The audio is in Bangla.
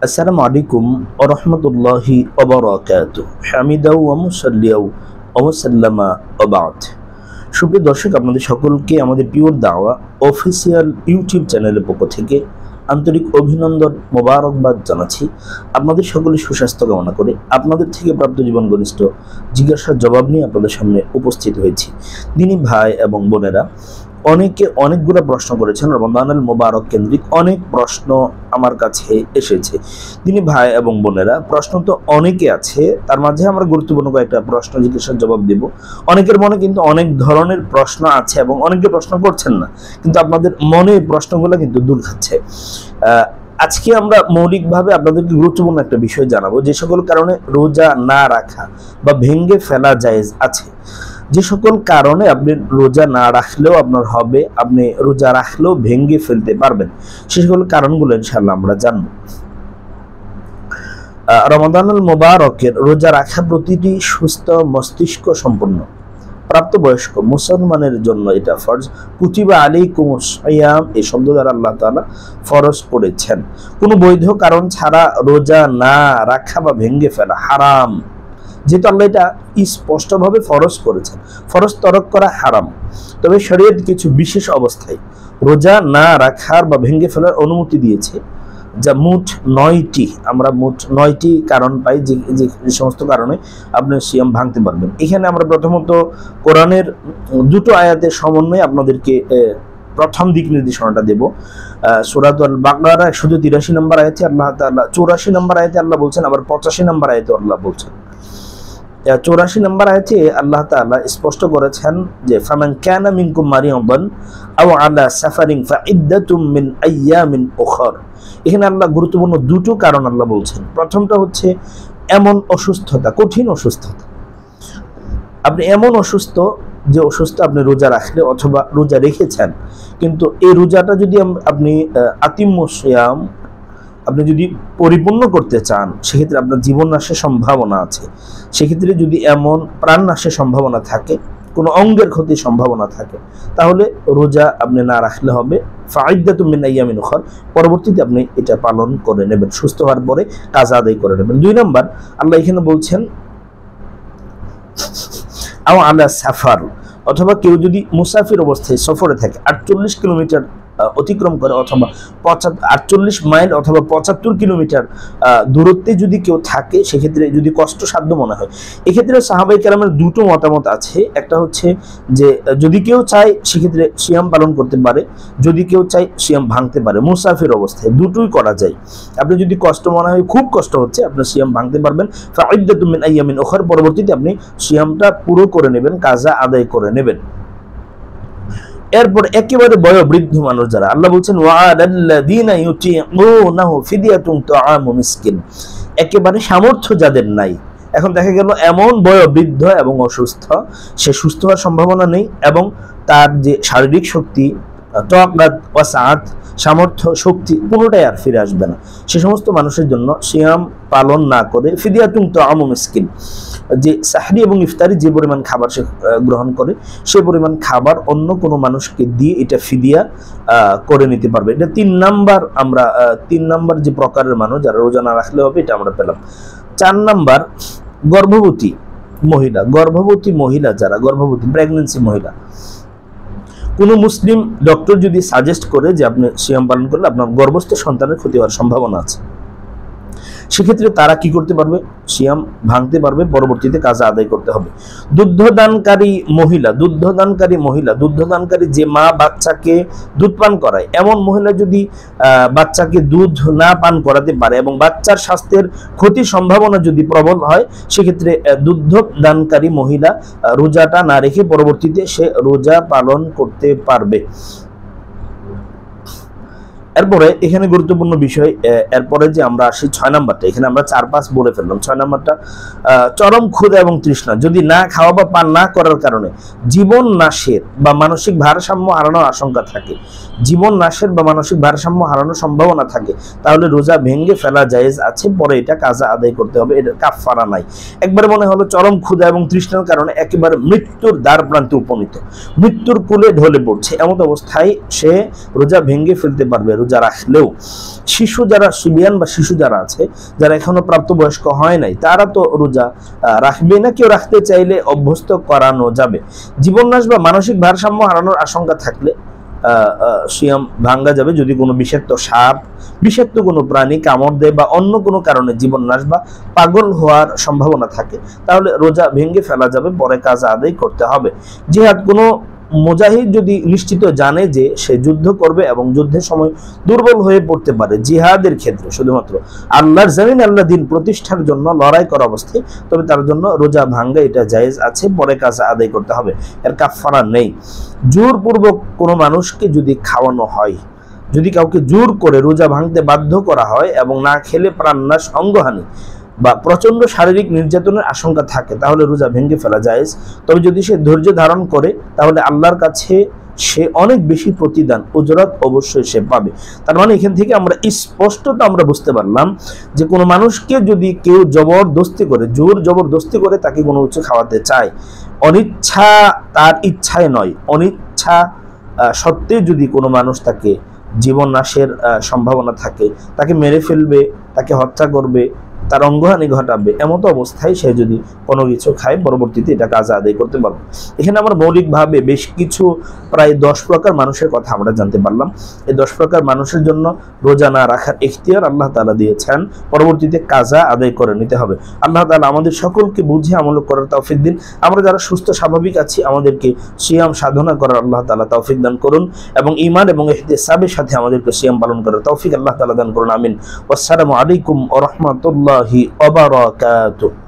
আসসালামু আলাইকুম ওয়া রাহমাতুল্লাহি ওয়া বারাকাতুহু হামিদাও ওয়া মুসাল্লিয়াও ওয়া মুসাল্লামা ওয়া বা'দ। সুপ্রিয় দর্শক, আপনাদের সকলকে আমাদের পিওর দাওয়া অফিসিয়াল ইউটিউব চ্যানেলের পক্ষ থেকে আন্তরিক অভিনন্দন, মোবারকবাদ জানাচ্ছি। আপনাদের সকলের সুস্বাস্থ্য কামনা করে আপনাদের থেকে প্রাপ্ত জীবন ঘনিষ্ঠ জিজ্ঞাসার জবাব নিয়ে আপনাদের সামনে উপস্থিত হয়েছি। দিনী ভাই এবং বোনেরা, অনেকে অনেকগুলো প্রশ্ন করেছেন। রমাদানুল মোবারক কেন্দ্রিক অনেক প্রশ্ন আমার কাছে এসেছে। দিনী ভাই এবং বোনেরা, প্রশ্ন তো অনেকে আছে, তার মাঝে আমরা গুরুত্বপূর্ণ কয়েকটা প্রশ্ন জিজ্ঞাসার জবাব দেব। অনেকের মনে কিন্তু অনেক ধরনের প্রশ্ন আছে এবং অনেকে প্রশ্ন করছেন না, কিন্তু আপনাদের মনে প্রশ্নগুলো কিন্তু দূর খাচ্ছে। আজকে আমরা মৌলিকভাবে আপনাদেরকে গুরুত্বপূর্ণ একটা বিষয় জানাবো, যে সকল কারণে রোজা না রাখা বা ভেঙে ফেলা জায়েজ আছে। যে সকল কারণে আপনি রোজা না রাখলেও আপনার হবে, আপনি রোজা রাখলেও ভেঙে ফেলতে পারবেন, সে সকল কারণগুলো ইনশাআল্লাহ আমরা জানবো। রমাদানুল মোবারকের রোজা রাখা প্রতিটি সুস্থ মস্তিষ্ক সম্পন্ন প্রাপ্তবয়স্ক মুসলমানের জন্য এটা ফরজ। কুতিবা আলাইকুমুস সিয়াম, এই শব্দ দ্বারা আল্লাহ তাআলা ফরজ করেছেন। কোনো বৈধ কারণ ছাড়া রোজা না রাখা বা ভেঙে ফেলা হারাম। যেহেতু আল্লাহ এটা স্পষ্টভাবে ফরজ করেছেন, ফরজ তরক করা হারাম। তবে শরীয়ত কিছু বিশেষ অবস্থায় রোজা না রাখার বা ভেঙে ফেলার অনুমতি দিয়েছে, যা মোট 9টি। আমরা মোট 9টি কারণ পাই, যে সমস্ত কারণে আপনি সিয়াম ভাঙতে পারবেন। এখানে আমরা প্রথমত কোরআনের দুটো আয়াতের সমন্বয়ে আপনাদেরকে প্রথম দিক নির্দেশনাটা দেব। সূরাতুল বাকারা 183 নম্বর আয়াতে আল্লাহ তাআলা, 84 নম্বর আয়াতে আল্লাহ বলছেন, আবার 85 নম্বর আয়াতে আল্লাহ বলছেন। 84 নম্বর আয়াতে আল্লাহ তাআলা স্পষ্ট করেছেন যে ফামান কানা মিনকুম মারিয়াদান আও আলা সাফারিন ফাইদ্দাতুম মিন আইয়ামিন উখর। এখানে আল্লাহ গুরুত্বপূর্ণ দুটো কারণ আল্লাহ বলছেন। প্রথমটা হচ্ছে এমন অসুস্থতা, কঠিন অসুস্থতা। আপনি এমন অসুস্থ যে অসুস্থ আপনি রোজা রাখলে অথবা রোজা রেখেছেন, কিন্তু এই রোজাটা যদি আপনি আতিম্মু সিয়াম আপনি যদি পরিপূর্ণ করতে চান, সেক্ষেত্রে আপনার জীবন নাশের সম্ভাবনা আছে। সেক্ষেত্রে যদি এমন প্রাণ নাশের সম্ভাবনা থাকে, কোনো অঙ্গের ক্ষতির সম্ভাবনা থাকে, তাহলে রোজা আপনি না রাখলে হবে। ফাইদ্দাতুম মিন আইয়ামিন উখর, পরবর্তীতে আপনি এটা পালন করে নেবেন, সুস্থ হওয়ার পরে কাজা আদায় করে নেবেন। 2 নম্বর, আল্লাহ এখানে বলছেন আও আলা সাফার, অথবা কেউ যদি মুসাফির অবস্থায় সফরে থাকে, 48 কিলোমিটার অতিক্রম করে, অথবা 48 মাইল অথবা 75 কিলোমিটার দূরত্বে যদি কেউ থাকে, সেক্ষেত্রে যদি কষ্টসাধ্য মনে হয়। এক্ষেত্রে সাহাবায়ে কেরামের দুটো মতামত আছে। একটা হচ্ছে যে যদি কেউ চায় সেক্ষেত্রে সিয়াম পালন করতে পারে, যদি কেউ চায় সিয়াম ভাঙতে পারে। মুসাফির অবস্থায় দুটোই করা যায়। আপনি যদি কষ্ট মনে হয়, খুব কষ্ট হচ্ছে, আপনি সিয়াম ভাঙতে পারবেন। ফাইদ্দাতুম মিন আইয়ামিন উখর, পরবর্তীতে আপনি সিয়ামটা পুরো করে নেবেন, কাজা আদায় করে নেবেন। এরপর একেবারে বয়োবৃদ্ধ মানুষ যারা, আল্লাহ বলছেন ওয়ালাল্লাযীনা ইউতিকুনাহু ফিদিয়াতুন তুআমু মিসকিন, একেবারে সামর্থ্য যাদের নাই। এখন দেখা গেল এমন বয়োবৃদ্ধ এবং অসুস্থ, সে সুস্থ হওয়ার সম্ভাবনা নেই এবং তার যে শারীরিক শক্তি, তাকাত ওয়াসাআত, সামর্থ্য, শক্তি পুরোটাই আর ফিরে আসবে না। সে সমস্ত মানুষের জন্য সিয়াম পালন না করে ফিদিয়াতুন তুআমু মিসকিন, যে সাহরি এবং ইফতারি যে পরিমাণ খাবার সে গ্রহণ করে, সে পরিমাণ খাবার অন্য কোনো মানুষকে দিয়ে এটা ফিদিয়া করে নিতে পারবে। এটা 3 নাম্বার। আমরা 3 নাম্বার যে প্রকারের মানুষ যারা রোজা না রাখলে হবে, এটা আমরা পেলাম। 4 নাম্বার, গর্ভবতী মহিলা। গর্ভবতী মহিলা যারা, গর্ভবতী প্রেগন্যান্সি মহিলা, কোনো মুসলিম ডক্টর যদি সাজেস্ট করে যে আপনি সিয়াম পালন করলে আপনার গর্ভস্থ সন্তানের ক্ষতি হওয়ার সম্ভাবনা আছে, সেক্ষেত্রে তারা কি করতে পারবে? সিয়াম ভাঙতে পারবে, পরবর্তীতে কাজা আদায় করতে হবে। দুগ্ধদানকারী মহিলা, দুগ্ধদানকারী যে মা বাচ্চাকে দুধ পান করায়, এমন মহিলা যদি বাচ্চাকে দুধ না পান করাতে পারে এবং বাচ্চার স্বাস্থ্যের ক্ষতির সম্ভাবনা যদি প্রবল হয়, সেক্ষেত্রে দুগ্ধদানকারী মহিলা রোজাটা না রেখে পরবর্তীতে সে রোজা পালন করতে পারবে। এরপরে এখানে গুরুত্বপূর্ণ বিষয়, এরপরে যে আমরা আসি 6 নাম্বারটা, এখানে আমরা 4-5 বলে ফেললাম। 6 নাম্বারটা, চরম ক্ষুধা এবং তৃষ্ণা যদি না খাওয়া বা পান না করার কারণে জীবন নাশের বা মানসিক ভারসাম্য হারানোর আশঙ্কা থাকে, জীবন নাশের বা মানসিক ভারসাম্য হারানোর সম্ভাবনা থাকে, তাহলে রোজা ভেঙে ফেলা জায়েজ আছে, পরে এটা কাজা আদায় করতে হবে, এটা কাফারা নাই। একবারে মনে হলো চরম ক্ষুধা এবং তৃষ্ণার কারণে একেবারে মৃত্যুর দ্বার প্রান্তে উপনীত, মৃত্যুর কোলে ঢলে পড়ছে, এমন অবস্থায় সে রোজা ভেঙে ফেলতে পারবে। রোজা রাখলেও শিশু যারা, সিবিয়ান বা শিশু যারা আছে, যারা এখনো প্রাপ্তবয়স্ক হয় নাই, তারা তো রোজা রাখবে না। কেউ রাখতে চাইলে অভ্যস্ত করানো যাবে। জীবননাশ বা মানসিক ভারসাম্য হারানোর আশঙ্কা থাকলে সিয়াম ভাঙ্গা যাবে। যদি কোনো বিষাক্ত সাপ, বিষাক্ত কোনো প্রাণী কামড় দেয় বা অন্য কোনো কারণে জীবননাশ বা পাগল হওয়ার সম্ভাবনা থাকে, তাহলে রোজা ভেঙে ফেলা যাবে, পরে কাজা আদায় করতে হবে। জিহাদ, কোনো মুজাহিদ যদি নিশ্চিত জানে যে সে যুদ্ধ করবে এবং যুদ্ধের সময় দুর্বল হয়ে পড়তে পারে, জিহাদের ক্ষেত্রে শুধুমাত্র আল্লাহর জমিন, আল্লাহ দিন প্রতিষ্ঠার জন্য লড়াই করা অবস্থায়, তবে তার জন্য রোজা ভাঙ্গা এটা জায়েজ আছে, পরে কাজা আদায় করতে হবে, এর কাফারা নেই। জোরপূর্বক কোনো মানুষকে যদি খাওয়ানো হয়, যদি কাউকে জোর করে রোজা ভাঙতে বাধ্য করা হয় এবং না খেলে প্রাণনাশ, অঙ্গহানি বা প্রচন্ড শারীরিক নির্যাতনের আশঙ্কা থাকে, তাহলে রোজা ভেঙে ফেলা জায়েজ। তবে যদি সে ধৈর্য ধারণ করে, তাহলে আল্লাহর কাছে সে অনেক বেশি প্রতিদান, উজরাত অবশ্যই সে পাবে। তার মানে এখান থেকে আমরা স্পষ্টত আমরা বুঝতে পারলাম যে কোনো মানুষকে যদি কেউ জবরদস্তি করে, জোর জবরদস্তি করে তাকে কোনো কিছু খাওয়াতে চায়, অনিচ্ছা, তার ইচ্ছায় নয়, অনিচ্ছা সত্ত্বেও যদি কোনো মানুষ তাকে জীবননাশের সম্ভাবনা থাকে, তাকে মেরে ফেলবে, তাকে হত্যা করবে, তার অঙ্গহানি ঘটাবে, এমত অবস্থায় সে যদি কোনো কিছু খায়, পরবর্তীতে এটা কাজা আদায় করতে পারবে। এখানে আমরা মৌলিকভাবে বেশ কিছু প্রায় 10 প্রকার মানুষের কথা আমরা জানতে পারলাম। এই 10 প্রকার মানুষের জন্য রোজা না রাখার ইখতিয়ার আল্লাহ তাআলা দিয়েছেন, পরবর্তীতে কাজা আদায় করে নিতে হবে। আল্লাহ তাআলা আমাদের সকলকে বুঝে আমল করার তৌফিক দিন। আমরা যারা সুস্থ স্বাভাবিক আছি, আমাদেরকে সিয়াম সাধনা করার আল্লাহ তাআলা তৌফিক দান করুন এবং ঈমান এবং ইহতিসাবের সাথে আমাদেরকে সিয়াম পালন করার তৌফিক আল্লাহ তাআলা দান করুন। আমিন। আসসালামু আলাইকুম ওয়া রাহমাতুল্লাহি ওয়া বারাকাতুহু।